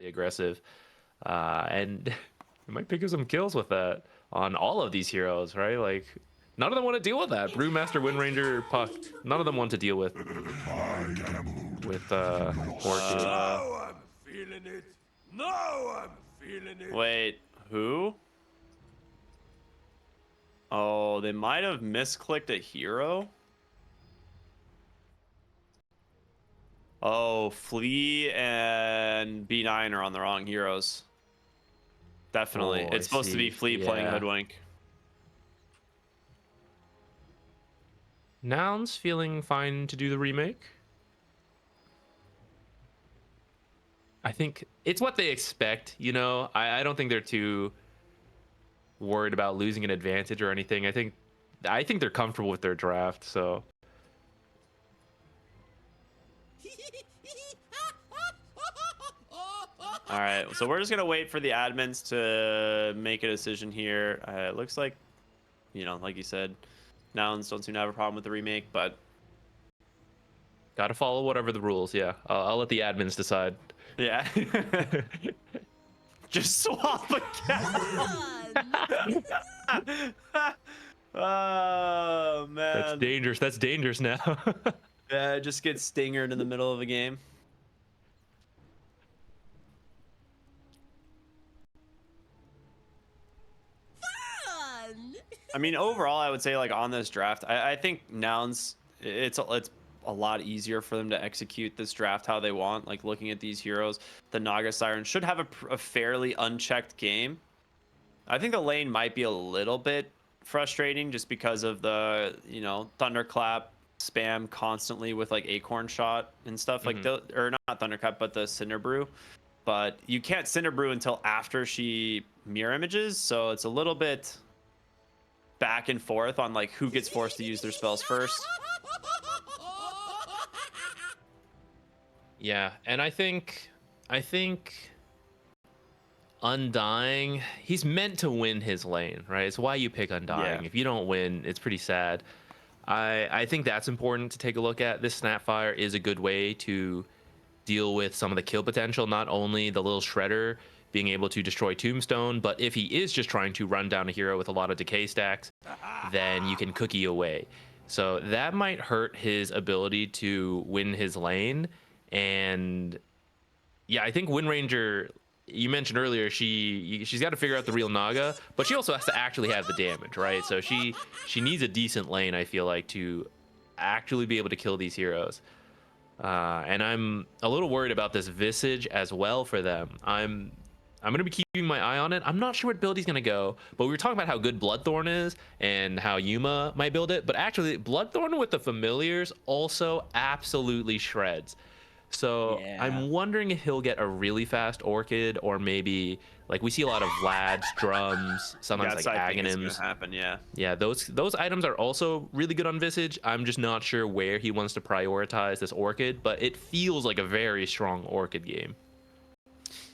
aggressive, and it might pick up some kills with that on all of these heroes, right? Like, none of them want to deal with that. Brewmaster, Wind Ranger, Puck, none of them want to deal with Orchid. No, I'm feeling it. No, I'm feeling it. Wait, who? Oh, they might have misclicked a hero. Oh, Flea and B9 are on the wrong heroes. Definitely. Oh, It's supposed to be Flea playing Yeah. Hoodwink. Nouns feeling fine to do the remake. I think it's what they expect, you know. I don't think they're too worried about losing an advantage or anything. I think they're comfortable with their draft, so All right, so we're just gonna wait for the admins to make a decision here. It looks like, you know, like you said, Nouns don't seem to have a problem with the remake, but gotta follow whatever the rules. Yeah, I'll let the admins decide. yeah. Just swap again. Oh man, That's dangerous. That's dangerous now. yeah, just get stingered in the middle of a game. I mean, overall, I would say like on this draft, I think Nouns, it's a lot easier for them to execute this draft how they want. Like looking at these heroes, the Naga Siren should have a fairly unchecked game. I think the lane might be a little bit frustrating just because of the, you know, Thunderclap spam constantly with like Acorn Shot and stuff like or not Thunderclap, but the Cinderbrew. But you can't Cinderbrew until after she mirror images, so it's a little bit back and forth on like who gets forced to use their spells first. Yeah, and I think Undying, he's meant to win his lane, right? It's why you pick Undying. Yeah. If you don't win, it's pretty sad. I think that's important to take a look at. This Snapfire is a good way to deal with some of the kill potential, not only the little shredder being able to destroy Tombstone, but if he is just trying to run down a hero with a lot of decay stacks, then you can cookie away. So that might hurt his ability to win his lane. And yeah, I think Wind Ranger, you mentioned earlier, she's got to figure out the real Naga, but she also has to actually have the damage, right? So she needs a decent lane, I feel like, to actually be able to kill these heroes. And I'm a little worried about this Visage as well for them. I'm going to be keeping my eye on it. I'm not sure what build he's going to go, but we were talking about how good Bloodthorn is and how Yuma might build it. But actually, Bloodthorn with the familiars also absolutely shreds. So Yeah. I'm wondering if he'll get a really fast Orchid, or maybe like we see a lot of Vlad's drums, sometimes That's like I think it's Aghanims. gonna happen, yeah. Yeah, those items are also really good on Visage. I'm just not sure where he wants to prioritize this Orchid, but it feels like a very strong Orchid game.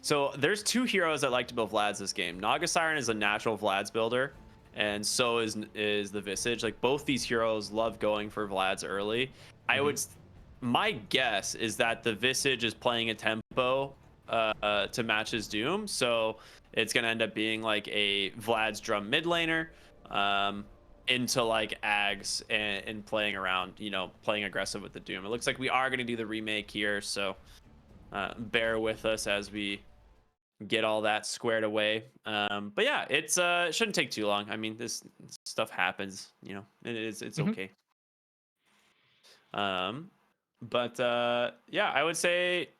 So there's two heroes that like to build Vlads this game. Naga Siren is a natural Vlads builder, and so is the Visage. Like both these heroes love going for Vlads early. My guess is that the Visage is playing a tempo to match his Doom, so it's gonna end up being like a Vlad's drum mid laner into like Ags and playing around, you know, playing aggressive with the Doom. It looks like we are gonna do the remake here, so bear with us as we get all that squared away. But yeah, it shouldn't take too long. I mean, this stuff happens, you know, it's okay. But yeah, I would say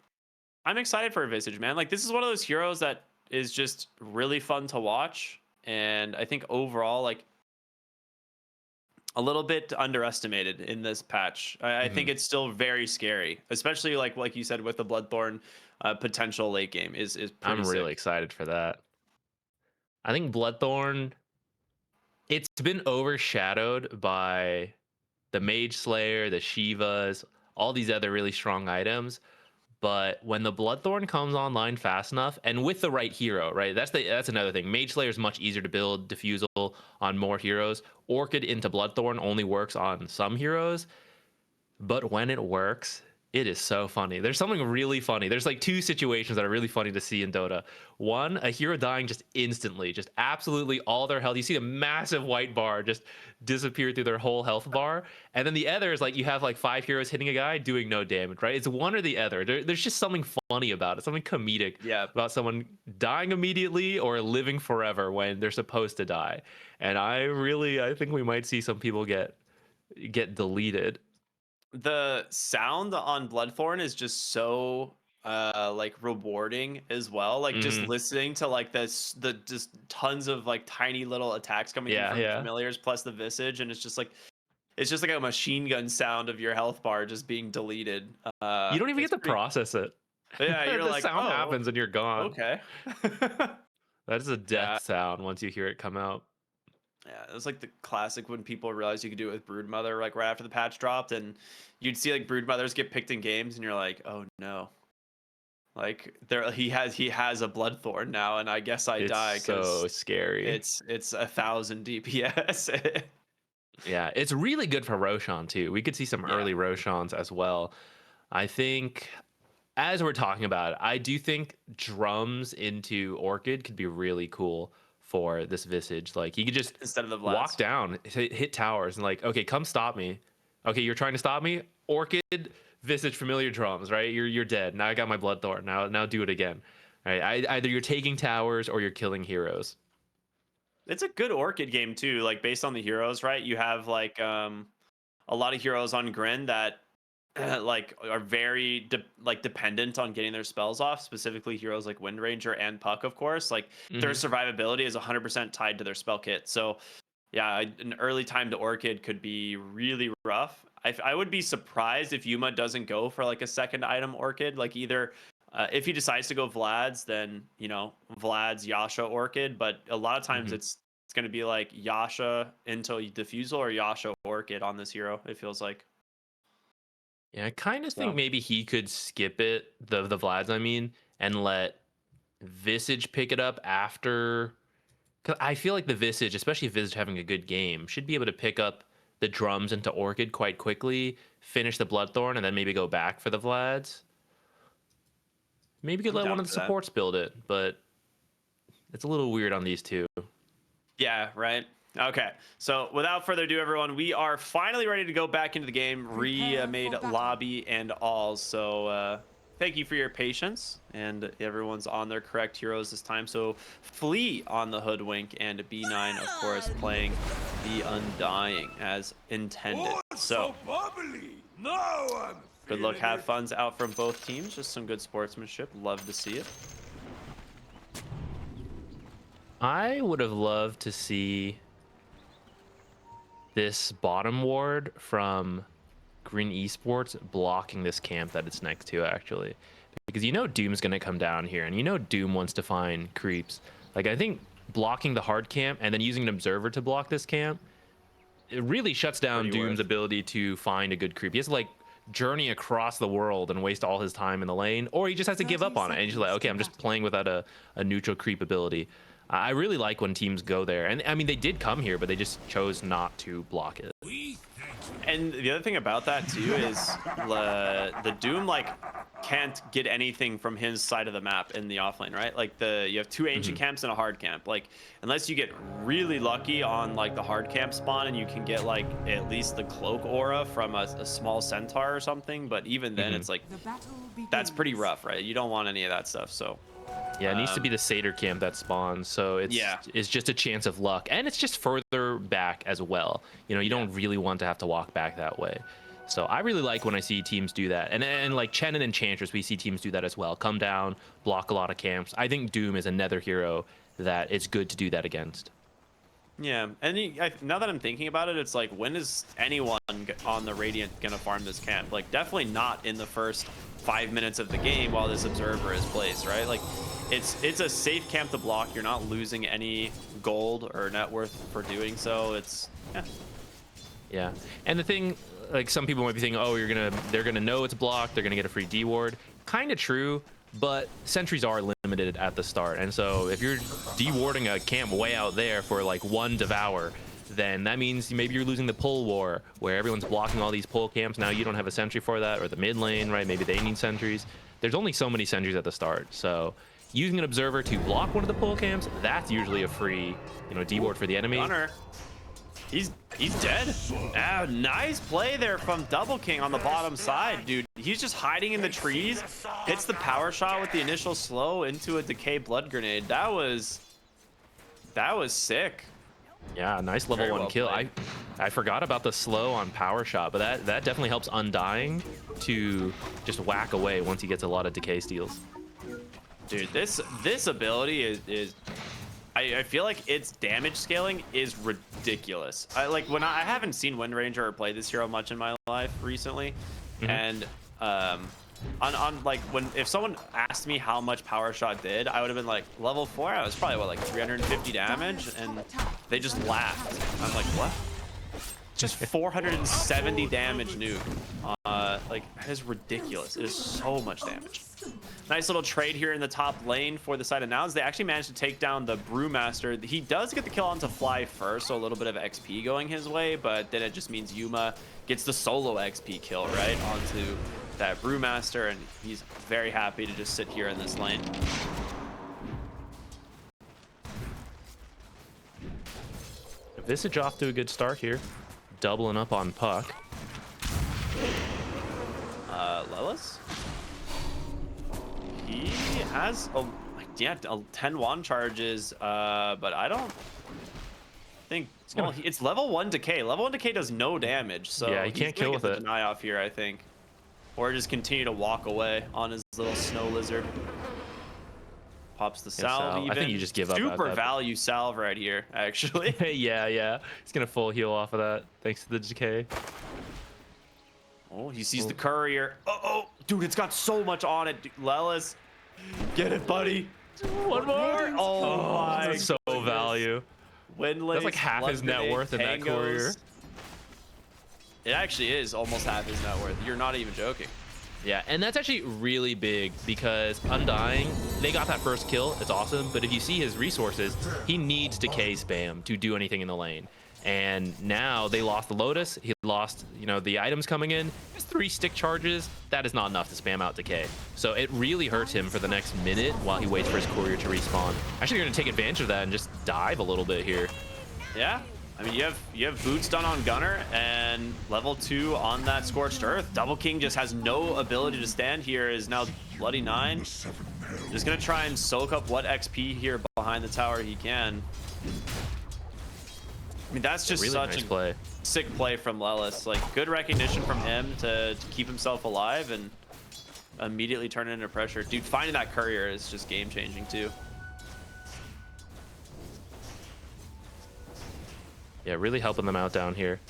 I'm excited for a Visage, man. Like this is one of those heroes that is just really fun to watch, and I think overall, like a little bit underestimated in this patch. I think it's still very scary, especially like you said with the Bloodthorn potential late game is pretty I'm really sick. excited for that. I think Bloodthorn, it's been overshadowed by the Mage Slayer, the Shivas, all these other really strong items. But when the Bloodthorn comes online fast enough, and with the right hero, right? That's another thing. Mage Slayer is much easier to build diffusal on more heroes. Orchid into Bloodthorn only works on some heroes, but when it works, It is so funny. There's something really funny. There's like two situations that are really funny to see in Dota. One, a hero dying just instantly, just absolutely all their health. You see a massive white bar just disappear through their whole health bar. And then the other is like you have like 5 heroes hitting a guy doing no damage, right? It's one or the other. There's just something funny about it, something comedic Yeah. about someone dying immediately or living forever when they're supposed to die. And I think we might see some people get deleted. The sound on Bloodthorn is just so like rewarding as well. Like just Hmm. listening to like the just tons of like tiny little attacks coming through Yeah, from yeah. familiars plus the visage, and it's just like a machine gun sound of your health bar just being deleted. You don't even get It's to pretty. process it. Yeah, you're The like, sound oh, happens and you're gone. okay. That is a death Yeah. sound once you hear it come out. Yeah, it was like the classic when people realized you could do it with Broodmother, like right after the patch dropped, and you'd see like Broodmothers get picked in games, and you're like, oh no, like there he has a Bloodthorn now, and I guess I It's die so because scary. it's 1,000 DPS. Yeah, it's really good for Roshan too. We could see some Yeah, early Roshans as well. I think as we're talking about it, I do think drums into Orchid could be really cool for this Visage. Like he could just instead of the walk Vlads. down, hit towers, and like, okay, come stop me. Okay, you're trying to stop me. Orchid, Visage, familiar drums, right? You're dead. Now I got my Bloodthorn. Now do it again. All right, either you're taking towers or you're killing heroes. It's a good Orchid game too, like based on the heroes, right? You have like a lot of heroes on GRIN that like are very like dependent on getting their spells off, specifically heroes like Wind Ranger and Puck, of course. Like their Hmm. survivability is 100% tied to their spell kit. So yeah, an early time to Orchid could be really rough. I would be surprised if Yuma doesn't go for like a second item Orchid, like either if he decides to go Vlad's, then Vlad's Yasha Orchid. But a lot of times Hmm. it's going to be like Yasha into Diffusal or Yasha Orchid on this hero. It feels like Yeah, I kind of think so. maybe he could skip it, the Vlads, I mean, and let Visage pick it up after. Cause I feel like the Visage, especially if Visage having a good game, should be able to pick up the drums into Orchid quite quickly, finish the Bloodthorn, and then maybe go back for the Vlads. Maybe could I'm let one down of the for that. supports build it, but it's a little weird on these two. Yeah, right. Okay. So without further ado, everyone, we are finally ready to go back into the game, remade lobby and all. So thank you for your patience, and everyone's on their correct heroes this time. So Flea on the Hoodwink, and B9, of course, playing the Undying as intended. Oh, So so bubbly. Now I'm good luck, feeling have it. funs out from both teams. Just some good sportsmanship. Love to see it. I would have loved to see this bottom ward from GRIN Esports blocking this camp that it's next to, actually. Because Doom's going to come down here, and Doom wants to find creeps. Like, I think blocking the hard camp and then using an observer to block this camp, it really shuts down Pretty Doom's worth. ability to find a good creep. He has to, like, journey across the world and waste all his time in the lane, or he just has to give 30 up on it. And he's like, seconds okay, to I'm just battle. playing without a neutral creep ability. I really like when teams go there. And, I mean, they did come here, but they just chose not to block it. We thank you. And the other thing about that too is the Doom like can't get anything from his side of the map in the offlane, right? Like you have two ancient camps and a hard camp. Like unless you get really lucky on like the hard camp spawn and you can get like at least the cloak aura from a small centaur or something, but even then it's like The battle begins. that's pretty rough, right? You don't want any of that stuff. So Yeah, it needs to be the satyr camp that spawns, so Yeah. it's just a chance of luck, and it's just further back as well. You don't really want to have to walk back that way. So I really like when I see teams do that, and like Chen and Enchantress, we see teams do that as well. Come down, block a lot of camps. I think Doom is another hero that it's good to do that against. yeah, and now that I'm thinking about it, it's like when is anyone on the Radiant gonna farm this camp? Like definitely not in the first 5 minutes of the game while this observer is placed, right? Like it's a safe camp to block. You're not losing any gold or net worth for doing so. It's Yeah, and the thing, like some people might be thinking, oh, they're gonna know it's blocked, they're gonna get a free D ward. Kind of true, but sentries are limited at the start, and so if you're dewarding a camp way out there for like one devour, then that means maybe you're losing the pull war where everyone's blocking all these pull camps. Now you don't have a sentry for that, or the mid lane, right? Maybe they need sentries. There's only so many sentries at the start, so using an observer to block one of the pull camps, that's usually a free, you know, D-ward for the enemy. Gunner. He's dead. Ah, nice play there from Double King on the bottom side, dude. He's just hiding in the trees, hits the power shot with the initial slow into a decay blood grenade. That was sick. Yeah, nice level 1 kill. I forgot about the slow on power shot, but that definitely helps Undying to just whack away once he gets a lot of decay steals. Dude, this ability is I feel like its damage scaling is ridiculous. I haven't seen Wind Ranger or play this hero much in my life recently, and if someone asked me how much power shot did, I would have been like, level 4, I was probably what, like 350 damage, and they just laughed. I'm like, what? Just 470 damage nuke. Like, that is ridiculous. It is so much damage. Nice little trade here in the top lane for the side of Nouns. They actually managed to take down the Brewmaster. He does get the kill onto Fly first, so a little bit of XP going his way, but then it just means Yuma gets the solo XP kill, right, onto that Brewmaster, and he's very happy to just sit here in this lane. Visage off to a good start here, doubling up on Puck. Lelis? He has a 10 wand charges, but I don't think, well, it's level 1 decay. Level 1 decay does no damage, so yeah, he can't kill with it. Deny off here, I think, or just continue to walk away on his little snow lizard. Pops the salve. Even. I think you just give up. Super value salve right here, actually. yeah. He's gonna full heal off of that thanks to the decay. Oh, he sees the courier. Oh, dude, it's got so much on it. Lelis, get it, buddy. One more. Oh my. That's so value. Windlace. That's like half his net worth in that courier. It actually is almost half his net worth. You're not even joking. Yeah, and that's actually really big because Undying, they got that first kill. It's awesome. But if you see his resources, he needs decay spam to do anything in the lane. And now they lost the Lotus. He lost, you know, the items coming in. Just 3 stick charges. That is not enough to spam out decay. So it really hurts him for the next minute while he waits for his courier to respawn. Actually, you're going to take advantage of that and just dive a little bit here. Yeah. I mean, you have boots done on Gunner and level 2 on that Scorched Earth. Double King just has no ability to stand here. Is now bloody 9. Just gonna try and soak up what XP here behind the tower he can. I mean, that's just really such nice a play. Sick play from Lelis. Like, good recognition from him to keep himself alive and immediately turn it into pressure. Dude, finding that courier is just game changing too. Yeah, really helping them out down here.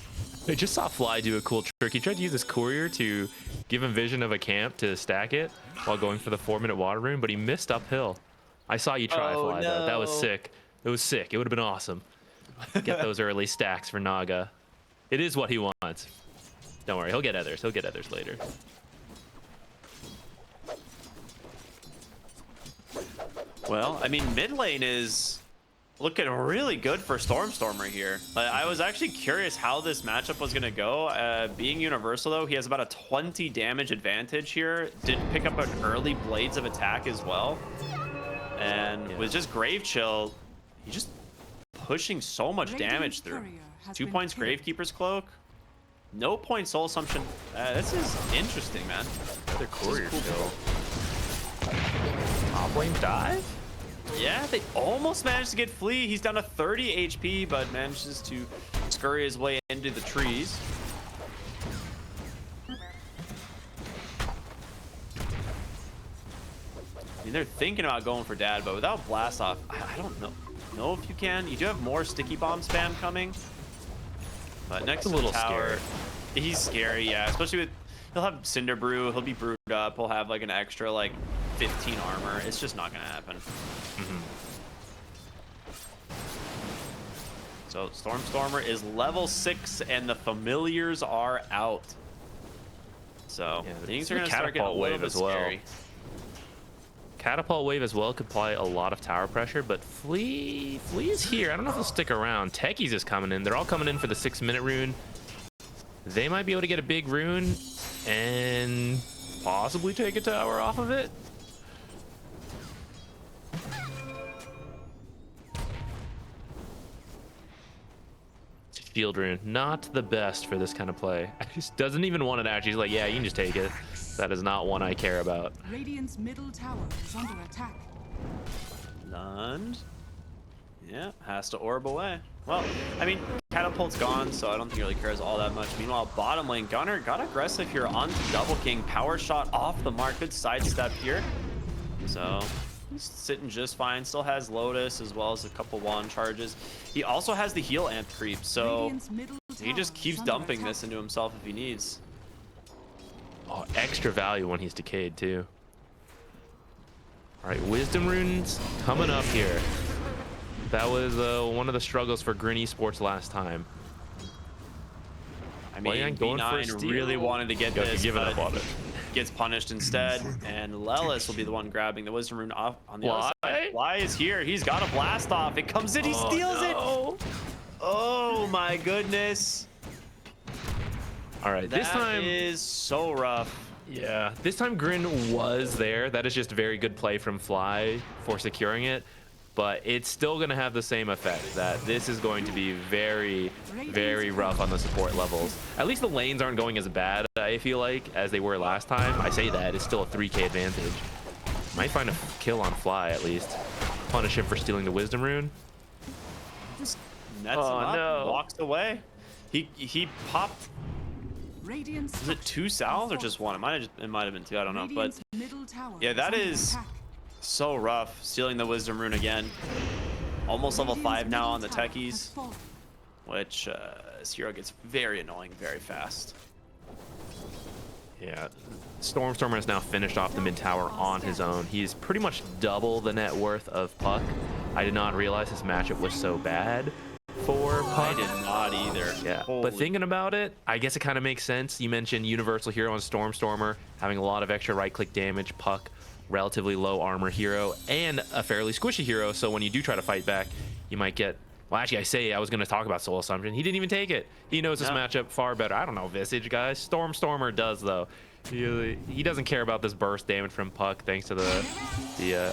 I just saw Fly do a cool trick. He tried to use his courier to give him vision of a camp to stack it while going for the 4-minute water rune, but he missed uphill. I saw you try, Fly, though. That was sick. It was sick. It would have been awesome. Get those early stacks for Naga. It is what he wants. Don't worry, he'll get others. He'll get others later. Well, I mean, mid lane is looking really good for Stormstormer here. I was actually curious how this matchup was going to go. Being universal, though, he has about a 20 damage advantage here. Did pick up an early Blades of Attack as well. And with just Grave Chill, he's just pushing so much damage through. 2 points Gravekeeper's Cloak. No point Soul Assumption. This is interesting, man. Another courier kill. Top lane dive? Yeah, they almost managed to get Flea. He's down to 30 HP, but manages to scurry his way into the trees. I mean, they're thinking about going for Dad, but without Blast Off, I don't know if you can. You do have more Sticky Bomb spam coming. But next to the tower, he's scary, yeah. Especially with, he'll have Cinder Brew, he'll be brewed up, he'll have like an extra like 15 armor. It's just not gonna happen. So Stormstormer is level 6 and the familiars are out. So things are gonna start getting a little bit scary. Catapult wave as well could apply a lot of tower pressure, but Flea is here. I don't know if he'll stick around. Techies is coming in. They're all coming in for the 6-minute rune. They might be able to get a big rune and possibly take a tower off of it. Shield rune, not the best for this kind of play. He just doesn't even want it actually. He's like, yeah, you can just take it. That is not one I care about. Radiant's middle tower is under attack. Lund. Yeah, has to orb away. Well, I mean, Catapult's gone, so I don't think he really cares all that much. Meanwhile, bottom lane, Gunner got aggressive here on Double King. Power shot off the mark. Good sidestep here. So he's sitting just fine. Still has Lotus as well as a couple wand charges. He also has the heal amp creep, so he just keeps dumping this into himself if he needs. Oh, extra value when he's decayed too. All right, wisdom runes coming up here. That was one of the struggles for GRIN Esports last time. I mean, B9 really wanted to get this, give it up on it. Gets punished instead, and Lelis will be the one grabbing the wisdom rune off on the other side. Fly is here. He's got a blast off. It comes in. He steals it. Oh my goodness. All right, this time is so rough. Yeah, this time GRIN was there. That is just a very good play from Fly for securing it, but it's still going to have the same effect that this is going to be very, very rough on the support levels. At least the lanes aren't going as bad, I feel like, as they were last time. I say that, it's still a 3k advantage. Might find a kill on Fly at least. Punish him for stealing the wisdom rune. Just nets him up, walks away. He popped. Was it 2 Sal's or just 1? It might have been 2. I don't know. But yeah, that is so rough. Stealing the wisdom rune again. Almost level 5 now on the techies, which this hero gets very annoying very fast. Yeah, Stormstormer has now finished off the mid tower on his own. He's pretty much double the net worth of Puck. I did not realize this matchup was so bad for Puck. I did not either. Yeah, but thinking about it, I guess it kind of makes sense. You mentioned Universal Hero and Stormstormer having a lot of extra right-click damage. Puck, relatively low armor hero and a fairly squishy hero. So when you do try to fight back, you might get. Well, actually, I was going to talk about Soul Assumption. He didn't even take it. He knows this matchup far better. I don't know Visage, guys. Stormstormer does though. He doesn't care about this burst damage from Puck thanks to the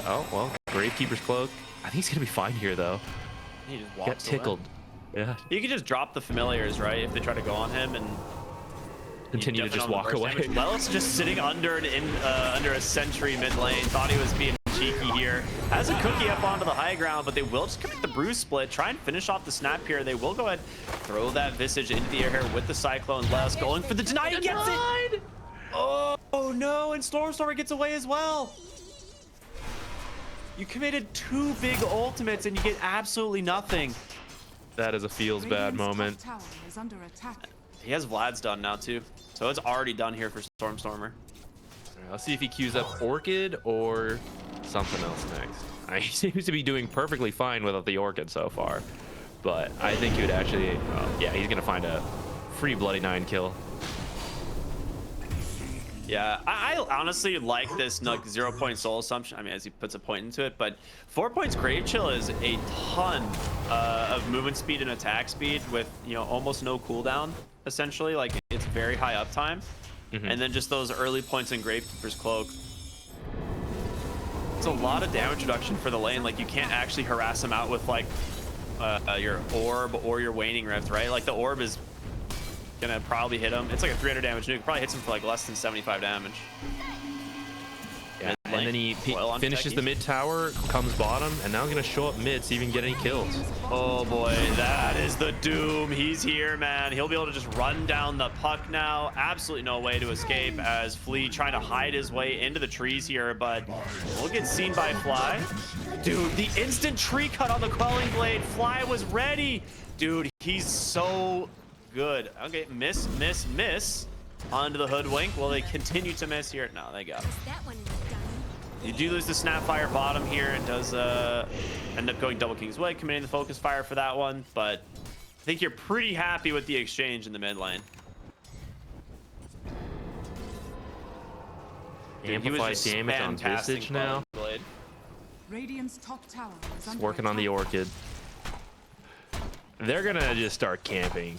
oh well, Gravekeeper's Cloak. I think he's gonna be fine here though. He just walks Get tickled. away. Yeah. You can just drop the familiars, right? If they try to go on him and continue to just walk away. Lelis just sitting under a sentry mid lane. Thought he was being cheeky here. Has a cookie up onto the high ground, but they will just commit the bruise split. Try and finish off the snap here. They will go ahead, throw that Visage into the air here with the Cyclone. Lelis going for the deny. He gets it. Oh no, and Stormstormer gets away as well. You committed 2 big ultimates and you get absolutely nothing. That is a feels bad moment. He has Vlad's done now too, so it's already done here for Stormstormer. Right, let's see if he queues up Orchid or something else next. He seems to be doing perfectly fine without the Orchid so far, but I think he would actually, yeah, he's gonna find a free Bloody 9 kill. Yeah, I honestly like this Nug 0-point Soul Assumption. I mean, as he puts a point into it, but 4 points Grave Chill is a ton of movement speed and attack speed with, you know, almost no cooldown, essentially. Like, it's very high uptime. And then just those early points in Gravekeeper's Cloak. It's a lot of damage reduction for the lane. Like, you can't actually harass him out with, like, your Orb or your Waning Rift, right? Like, the Orb is gonna probably hit him. It's like a 300 damage nuke. Probably hits him for like less than 75 damage. Yeah, and then he finishes the mid tower, comes bottom, and now he's gonna show up mid, see if he can get any kills. Oh boy, that is the doom. He's here, man. He'll be able to just run down the Puck now. Absolutely no way to escape as Flea trying to hide his way into the trees here, but we'll get seen by Fly. Dude, the instant tree cut on the Quelling Blade. Fly was ready. Dude, he's so good. Okay, miss onto the Hoodwink. Will they continue to miss here? No, they got it. You do lose the Snapfire bottom here. It does end up going Double King's way, committing the Focus Fire for that one, but I think you're pretty happy with the exchange in the mid lane. Dude, he was Amplified just damage on spam-casting Visage now. Blade. Radiant's top tower is under Working on the attack. Orchid. They're gonna just start camping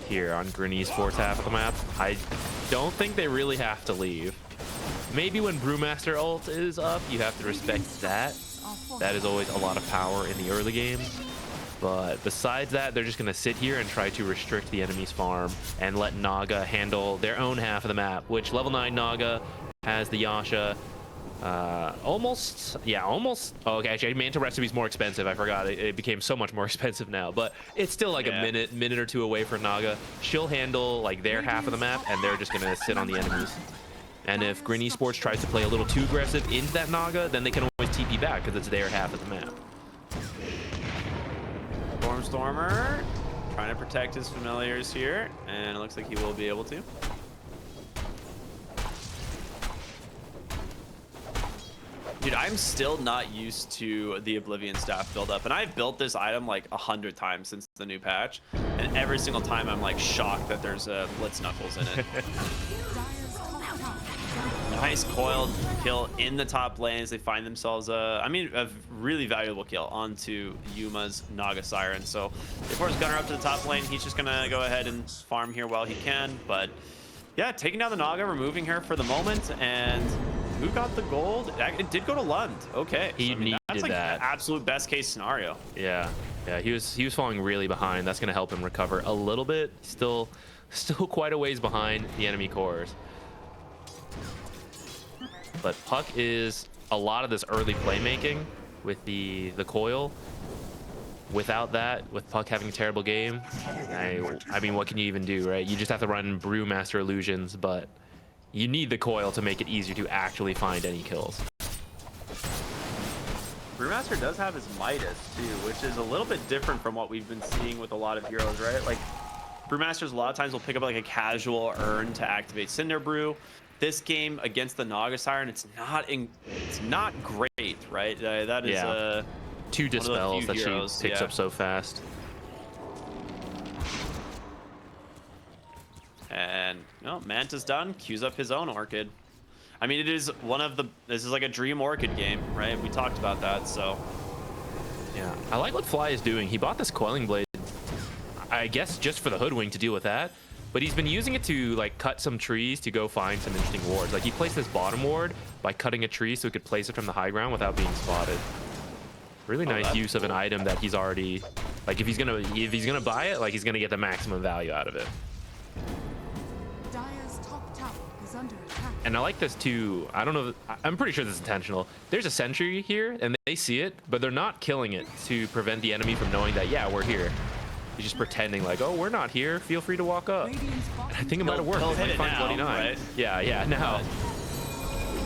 here on GRIN Esports half of the map. I don't think they really have to leave. Maybe when Brewmaster ult is up, you have to respect that. That is always a lot of power in the early games. But besides that, they're just going to sit here and try to restrict the enemy's farm and let Naga handle their own half of the map, which level 9 Naga has the Yasha. Almost. Oh, okay, actually, Manta Recipe is more expensive. I forgot. It became so much more expensive now, but it's still like a minute or two away for Naga. She'll handle like their half of the map, and they're just going to sit on the enemies. And if GRIN Esports tries to play a little too aggressive into that Naga, then they can always TP back because it's their half of the map. Stormer trying to protect his familiars here, and it looks like he will be able to. Dude, I'm still not used to the Oblivion staff buildup, and I've built this item like 100 times since the new patch, and every single time I'm like shocked that there's a Blitz Knuckles in it. Nice coiled kill in the top lane as they find themselves a really valuable kill onto Yuma's Naga Siren. So they force Gunner up to the top lane. He's just gonna go ahead and farm here while he can. But yeah, taking down the Naga, removing her for the moment. And who got the gold? It did go to Lund. Okay, He needed that's like that. the absolute best case scenario. Yeah, he was falling really behind. That's gonna help him recover a little bit. Still quite a ways behind the enemy cores. But Puck is a lot of this early playmaking with the coil. Without that, with Puck having a terrible game, I mean, what can you even do, right? You just have to run Brewmaster illusions, but you need the coil to make it easier to actually find any kills. Brewmaster does have his Midas too, which is a little bit different from what we've been seeing with a lot of heroes, right? Like Brewmasters a lot of times will pick up like a casual urn to activate Cinder Brew. This game against the Naga Siren, it's not great, right? That is two dispels that heroes, she picks up so fast. And no, Manta's done. Queues up his own Orchid. I mean, this is like a dream Orchid game, right? We talked about that, so. Yeah, I like what Fly is doing. He bought this Coiling Blade, I guess just for the Hoodwink to deal with that. But he's been using it to like cut some trees to go find some interesting wards. Like he placed this bottom ward by cutting a tree so he could place it from the high ground without being spotted. Really nice use of an item that he's already like if he's gonna buy it, like he's gonna get the maximum value out of it. Dire's top tower is under attack. And I like this too. I don't know. I'm pretty sure this is intentional. There's a sentry here and they see it, but they're not killing it to prevent the enemy from knowing that, yeah, we're here. He's just pretending like, oh, we're not here. Feel free to walk up. And I think it might have worked. They'll They hit might it find now, 29. right? Yeah, now.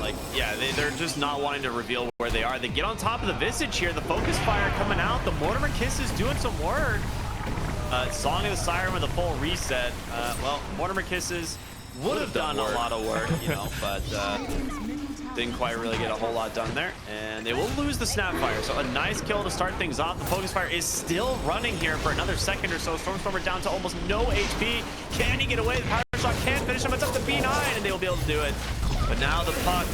Like, yeah, they're just not wanting to reveal where they are. They get on top of the Visage here. The Focus Fire coming out. The Mortimer Kiss is doing some work. Song of the Siren with a full reset. Well, Mortimer Kisses would have done a lot of work, you know, but didn't quite really get a whole lot done there. And they will lose the Snapfire. So a nice kill to start things off. The Focus Fire is still running here for another second or so. Stormstormer down to almost no HP. Can he get away? The Power Shot can finish him. It's up to B9 and they will be able to do it. But now the Puck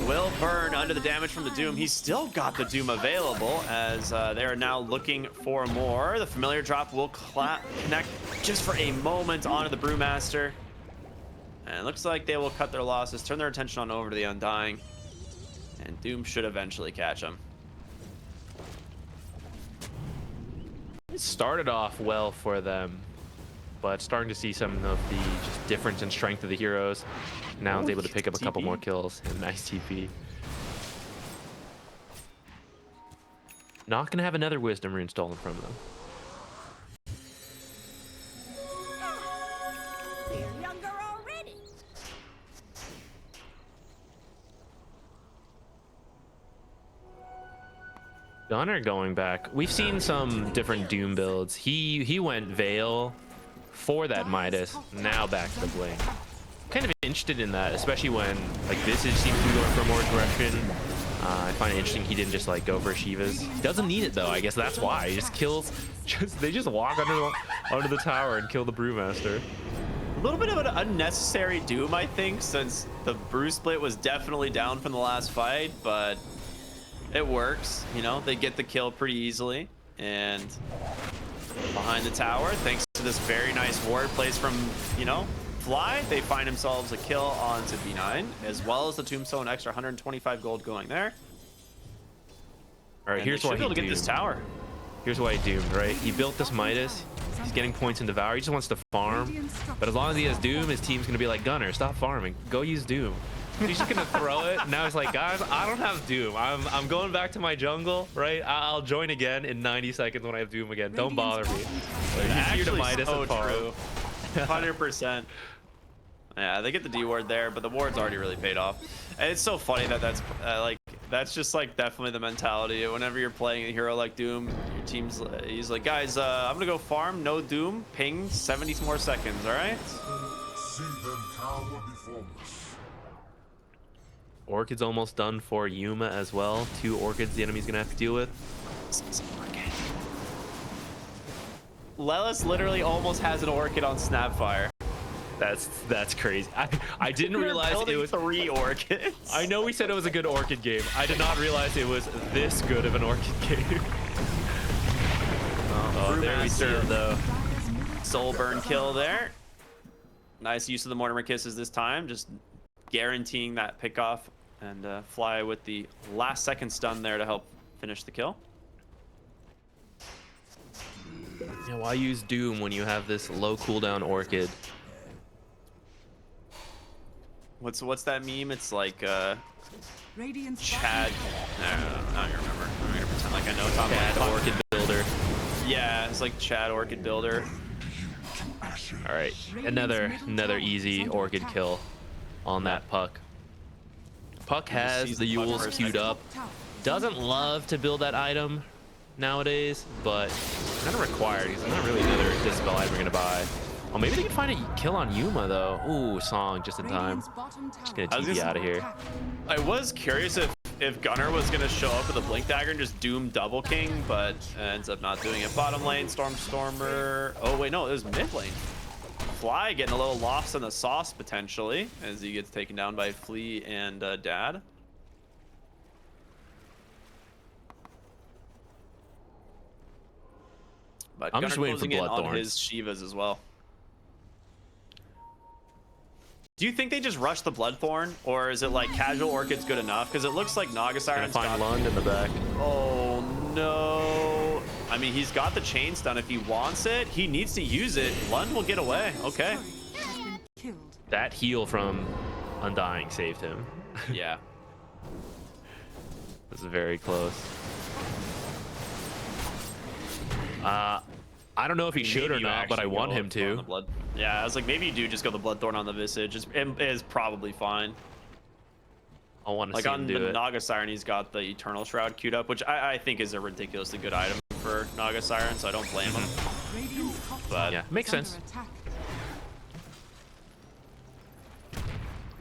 will burn under the damage from the Doom. He's still got the Doom available as they are now looking for more. The Familiar Drop will connect just for a moment onto the Brewmaster. And it looks like they will cut their losses, turn their attention on over to the Undying. And Doom should eventually catch him. It started off well for them, but starting to see some of the just difference in strength of the heroes. Now he's able to pick up a couple more kills and nice TP. Not gonna have another Wisdom Rune stolen from them. They're younger already. Gunner going back. We've seen some different Doom builds. He went Veil for that Midas, now back to the Blink. Kind of interested in that, especially when like Visage seems to be going for more aggression. I find it interesting he didn't just like go for Shivas. Doesn't need it though. I guess that's why he just kills. They just walk under the tower and kill the Brewmaster. A little bit of an unnecessary Doom, I think, since the Bruce split was definitely down from the last fight, but it works. You know, they get the kill pretty easily. And behind the tower, thanks to this very nice ward placed from, you know, Fly, they find themselves a kill onto B9, as well as the Tombstone extra 125 gold going there. All right, here's why he to get this tower. Here's why he doomed, right? He built this Midas. He's getting points in Devour. He just wants to farm. But as long as he has Doom, his team's going to be like, Gunner, stop farming. Go use Doom. He's just going to throw it. Now he's like, guys, I don't have Doom. I'm going back to my jungle, right? I'll join again in 90 seconds when I have Doom again. Don't bother me. Like, he's here to Midas and farm. True. 100%. Yeah, they get the D ward there, but the ward's already really paid off. And it's so funny that that's just like definitely the mentality. Whenever you're playing a hero like Doom, your team's he's like, guys, I'm gonna go farm, no Doom, ping 70 more seconds, all right? See them cower before us. Orchid's almost done for Yuma as well. 2 Orchids the enemy's gonna have to deal with. Lelis literally almost has an Orchid on Snapfire. That's crazy. I didn't realize it was 3 Orchids. I know we said it was a good Orchid game. I did not realize it was this good of an Orchid game. Oh, there we see it though. Soul burn kill there. Nice use of the Mortimer Kisses this time, just guaranteeing that pick off, and Fly with the last second stun there to help finish the kill. Yeah, why use Doom when you have this low cooldown Orchid? What's that meme? It's like Radiant's Chad. No, I don't remember. I'm gonna pretend like I know. Tom Chad Orchid Builder. Yeah, it's like Chad Orchid Builder. All right, another easy Orchid kill on that Puck. Puck has the Yules queued up. Doesn't love to build that item nowadays, but kind of required. He's not really another Dispel item we're gonna buy. Oh, maybe they can find a kill on Yuma though. Ooh, Song just in time. Just gonna TP out of here. I was curious if Gunner was gonna show up with a Blink Dagger and just Doom Double King, but ends up not doing it. Bottom lane, Stormer. Oh wait, no, it was mid lane. Fly getting a little lost in the sauce potentially as he gets taken down by Flea and Dad. But I'm Gunner just waiting for closing in on Bloodthorns. his Shivas as well. Do you think they just rush the Bloodthorn, or is it like casual Orchid's good enough? Because it looks like Naga Siren's Gonna find Lund in the back. Oh no! I mean, he's got the chain stun. If he wants it, he needs to use it. Lund will get away. Okay. That heal from Undying saved him. Yeah. This is very close. I don't know if he should or not, but I want him to. Yeah, I was like, maybe you do just go the Bloodthorn on the Visage. It is probably fine. I want to like see on him do the it. Naga Siren, he's got the Eternal Shroud queued up, which I think is a ridiculously good item for Naga Siren, so I don't blame him. But Yeah, makes sense.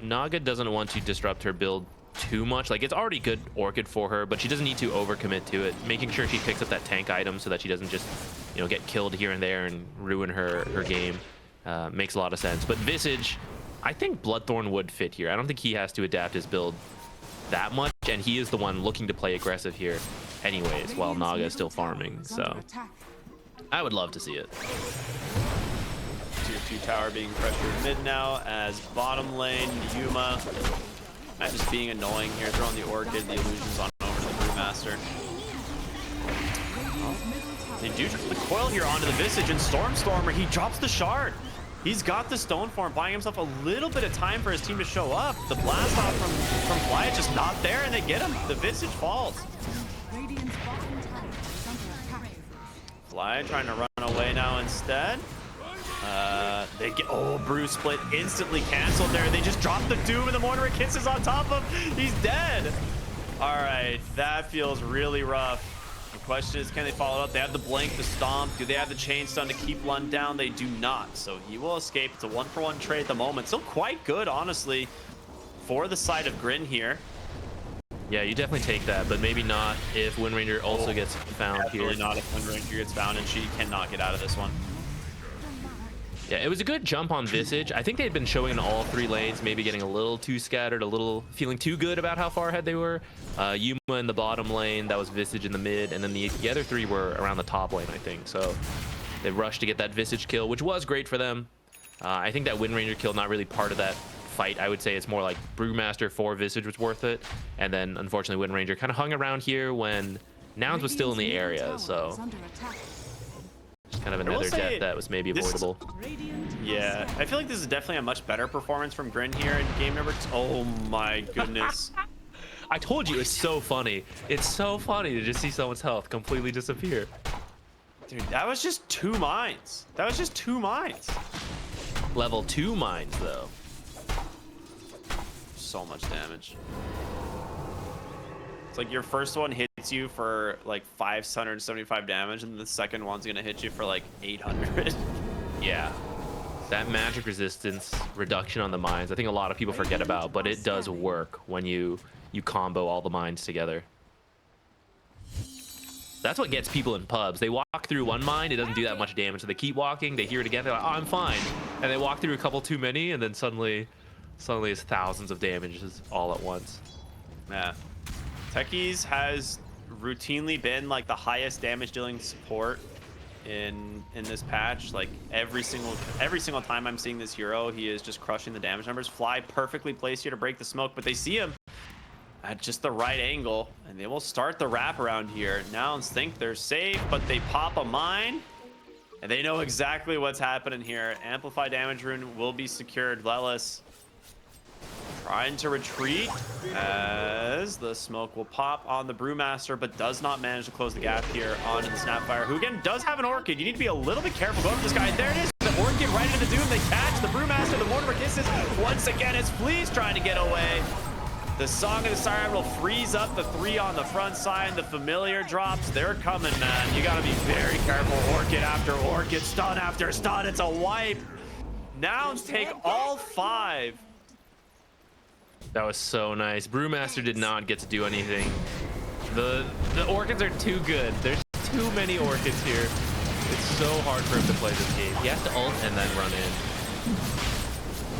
Naga doesn't want to disrupt her build too much. Like, it's already good Orchid for her, but she doesn't need to overcommit to it. Making sure she picks up that tank item so that she doesn't just, you know, get killed here and there and ruin her game makes a lot of sense. But Visage, I think Bloodthorn would fit here. I don't think he has to adapt his build that much, and he is the one looking to play aggressive here anyways, while Naga is still farming. So I would love to see it. Tier 2 tower being pressured mid now as bottom lane, Yuma. Not just being annoying here, throwing the Orchid, the illusions on over to the Brewmaster. They do drop the coil here onto the Visage, and Stormer, he drops the shard. He's got the stone form, buying himself a little bit of time for his team to show up. The blast off from Fly is just not there, and they get him. The Visage falls. Fly trying to run away now instead. They get, oh, Brew split instantly canceled there. They just dropped the Doom and the Mortimer Kisses on top of him. He's dead. All right, that feels really rough. The question is, can they follow up? They have the Blink, the Stomp. Do they have the Chain Stun to keep Lund down? They do not, so he will escape. It's a 1-for-1 trade at the moment. Still quite good, honestly, for the side of Grin here. Yeah, you definitely take that, but maybe not if Wind Ranger also gets found here. Definitely not if Wind Ranger gets found, and she cannot get out of this one. Yeah, it was a good jump on Visage. I think they had been showing in all 3 lanes, maybe getting a little too scattered, a little feeling too good about how far ahead they were. Yuma in the bottom lane, that was Visage in the mid, and then the other 3 were around the top lane, I think. So they rushed to get that Visage kill, which was great for them. I think that Wind Ranger kill, not really part of that fight. I would say it's more like Brewmaster for Visage was worth it. And then, unfortunately, Wind Ranger kind of hung around here when Nouns was still in the area, so just kind of another death that was maybe avoidable. Yeah, I feel like this is definitely a much better performance from GRIN here in game number 2. Oh my goodness. I told you, it's so funny. It's so funny to just see someone's health completely disappear. Dude, that was just 2 mines. That was just 2 mines. Level 2 mines, though. So much damage. It's like your first one hits you for like 575 damage, and the second one's gonna hit you for like 800. Yeah. That magic resistance reduction on the mines, I think a lot of people forget about, but it does work when you combo all the mines together. That's what gets people in pubs. They walk through one mine, it doesn't do that much damage, so they keep walking, they hear it again, they're like, oh, I'm fine. And they walk through a couple too many, and then suddenly it's thousands of damages all at once. Yeah. Techies has routinely been like the highest damage dealing support in this patch. Like every single time I'm seeing this hero, he is just crushing the damage numbers. Fly perfectly placed here to break the smoke, but they see him at just the right angle, and they will start the wraparound here. Nouns think they're safe, but they pop a mine, and they know exactly what's happening here. Amplify damage rune will be secured. Lelis trying to retreat as the smoke will pop on the Brewmaster, but does not manage to close the gap here onto the Snapfire, who again does have an Orchid. You need to be a little bit careful going for this guy. There it is, the Orchid right into the Doom. They catch the Brewmaster, the Mortimer kisses. Once again, it's Flea's trying to get away. The Song of the Siren will freeze up the 3 on the front side. The Familiar drops. They're coming, man. You gotta be very careful. Orchid after Orchid, stun after stun. It's a wipe. Nouns take all 5. That was so nice. Brewmaster did not get to do anything. The Orchids are too good. There's too many Orchids here. It's so hard for him to play this game. He has to ult and then run in.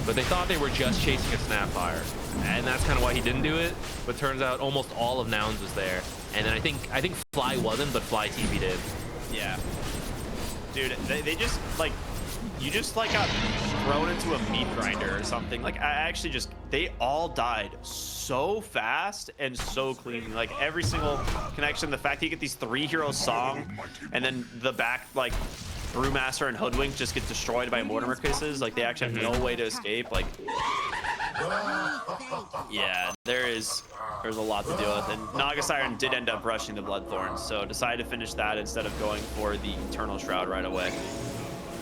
But they thought they were just chasing a Snapfire, and that's kind of why he didn't do it. But turns out almost all of Nouns was there, and then I think Fly wasn't, but Fly TV did. Yeah, dude, they just like, you just like got thrown into a meat grinder or something. Like I actually just, they all died so fast and so clean. Like every single connection, the fact that you get these 3 heroes song, and then the back like Brewmaster and Hoodwink just get destroyed by Mortimer kisses. Like they actually have no way to escape. Like, yeah, there's a lot to deal with. And Naga Siren did end up rushing the Bloodthorns, so decided to finish that instead of going for the Eternal Shroud right away.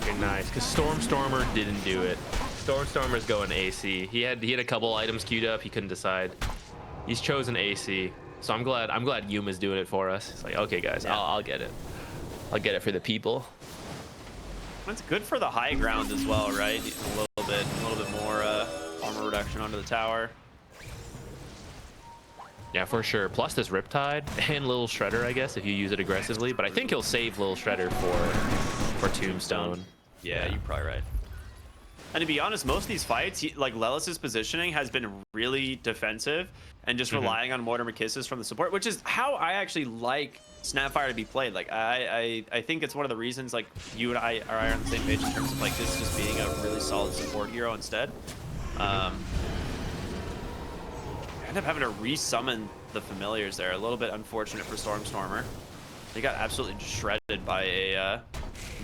Okay, nice, because Stormer didn't do it. Stormer's going AC. He had a couple items queued up. He couldn't decide. He's chosen AC. So I'm glad Yuma's doing it for us. It's like, okay, guys, yeah. I'll get it. I'll get it for the people. It's good for the high ground as well, right? A little bit more armor reduction onto the tower. Yeah, for sure. Plus this Riptide and Little Shredder, I guess, if you use it aggressively. But I think he'll save Little Shredder for Tombstone. Yeah, you're probably right. And to be honest, most of these fights, like Lelis's positioning has been really defensive and just relying on Mortimer kisses from the support, which is how I actually like Snapfire to be played. Like I think it's one of the reasons like you and I are on the same page in terms of like this just being a really solid support hero instead. I end up having to resummon the Familiars there. A little bit unfortunate for Stormer. They got absolutely shredded by a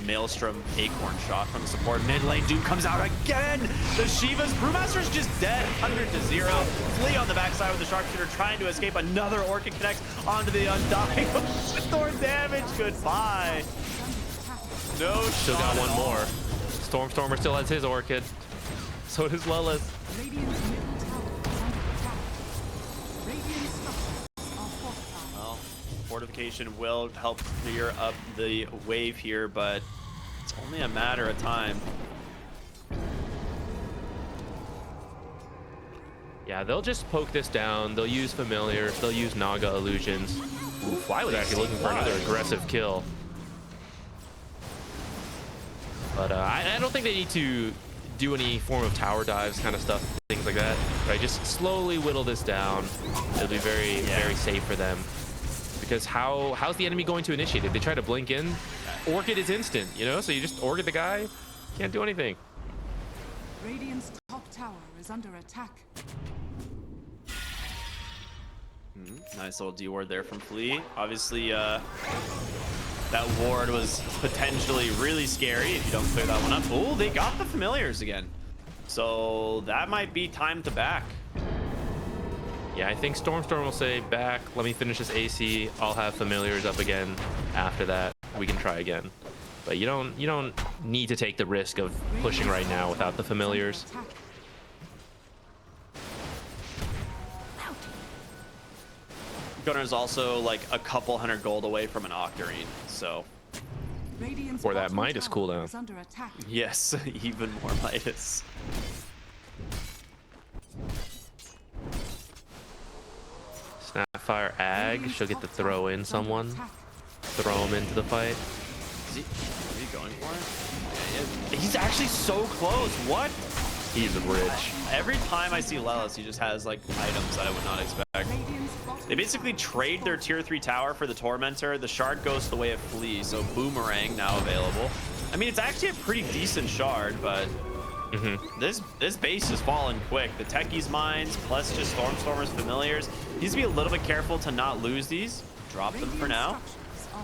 Maelstrom Acorn shot from the support. Mid lane, Doom comes out again. The Shiva's Brewmaster's just dead, 100-0. Flea on the backside with the sharpshooter trying to escape. Another Orchid connects onto the Undying. Thorn damage, goodbye. No, still got one more. Stormer still has his Orchid. So does Lelis. Well, fortification will help clear up the wave here, but it's only a matter of time. Yeah, they'll just poke this down. They'll use Familiars. They'll use Naga Illusions. Ooh, Fly was actually looking for another aggressive kill. But I don't think they need to do any form of tower dives kind of stuff, things like that. Right, just slowly whittle this down. It'll be very safe for them. Because how's the enemy going to initiate? If they try to blink in, Orchid is instant, you know? So you just Orchid the guy, can't do anything. Radiant's top tower is under attack. Nice little D ward there from Flea. Obviously, that ward was potentially really scary if you don't clear that one up. Oh, they got the familiars again. So that might be time to back. Yeah, I think Storm will say back. Let me finish this AC. I'll have familiars up again. After that, we can try again. But you don't need to take the risk of pushing right now without the familiars. Gunner's also like a couple hundred gold away from an Octarine, so Radiant's Or that bottom Midas tower cooldown. is under attack. yes, even more Midas. Snapfire Ag. She'll get to throw in someone. Throw him into the fight. Is he going for it? He's actually so close. What? He's rich. Every time I see Lelis, he just has like items that I would not expect. Radiant's bottom They basically trade their tier 3 tower for the Tormentor. The shard goes the way of Flea, so Boomerang now available. I mean, it's actually a pretty decent shard, but this base is falling quick. The Techie's mines plus just Stormstormers familiars. Needs to be a little bit careful to not lose these. Drop them for now.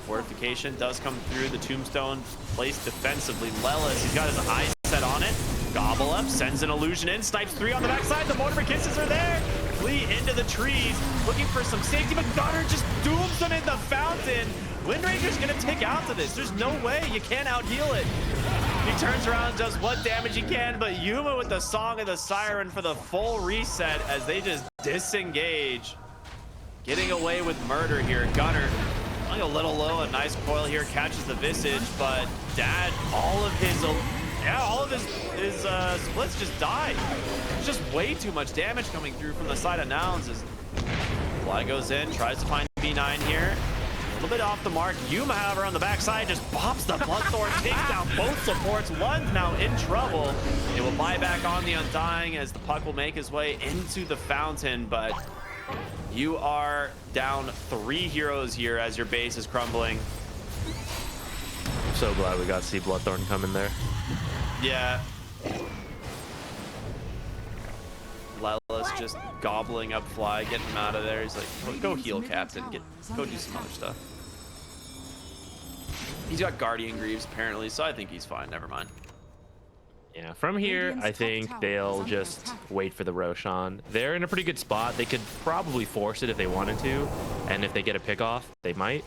Fortification does come through. The Tombstone placed defensively. Lelis, he's got his eyes set on it. Gobble up, sends an illusion in, snipes 3 on the backside. The Mortimer Kisses are there. Flee into the trees, looking for some safety, but Gunner just dooms them in the fountain. Windranger's gonna take out to this. There's no way you can't out heal it. He turns around and does what damage he can, but Yuma with the Song of the Siren for the full reset as they just disengage. Getting away with murder here. Gunner going a little low. A nice coil here catches the Visage, but Dad, all of his splits just died. There's just way too much damage coming through from the side of Nouns as Fly goes in, tries to find B9 here. A little bit off the mark. Yuma, however, on the backside just bops the Bloodthorn, takes down both supports. One's now in trouble. It will buy back on the Undying as the puck will make his way into the fountain, but you are down 3 heroes here as your base is crumbling. I'm so glad we got to see Bloodthorn come in there. Yeah. Lelis just gobbling up Fly, getting him out of there. He's like, go heal, Captain. Go do some other stuff. He's got Guardian Greaves, apparently, so I think he's fine. Never mind. Yeah, from here, I think they'll just wait for the Roshan. They're in a pretty good spot. They could probably force it if they wanted to, and if they get a pick off, they might.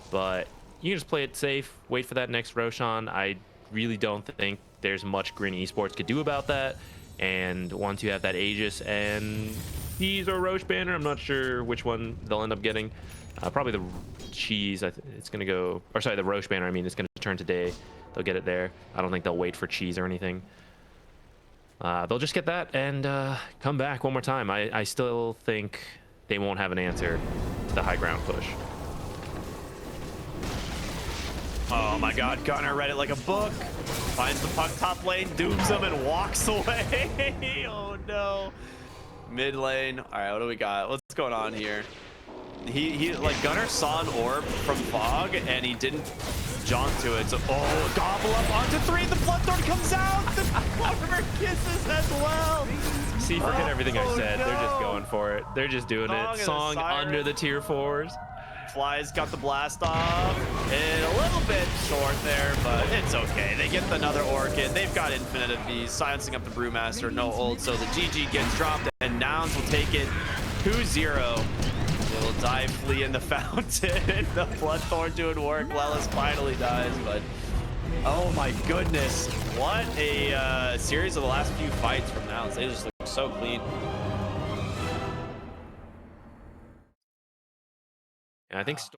But you can just play it safe, wait for that next Roshan. I really don't think there's much GRIN Esports could do about that. And once you have that Aegis and Cheese or Roche banner, I'm not sure which one they'll end up getting. Probably the Cheese. It's gonna go, or sorry, the Roche banner. I mean, it's gonna turn today. They'll get it there. I don't think they'll wait for Cheese or anything. They'll just get that and come back one more time. I still think they won't have an answer to the high ground push. Oh my god, Gunner read it like a book. Finds the puck top lane, dooms him, and walks away. Oh no. Mid lane. All right, what do we got? What's going on here? He like Gunner saw an orb from Fog and he didn't jaunt to it. So gobble up onto 3. The Bloodthorn comes out. The Mortimer Kisses as well. See, forget everything I said. No. They're just going for it. They're just doing it. Song under the tier 4s. Fly's got the blast off. And a little bit short there, but it's okay. They get another Orchid. They've got infinite of these, silencing up the Brewmaster. No ult, so the GG gets dropped, and Nouns will take it 2-0. They will dive Flea in the fountain. The Bloodthorn doing work. Lelis finally dies, but oh my goodness. What a series of the last few fights from Nouns. They just look so clean. And I think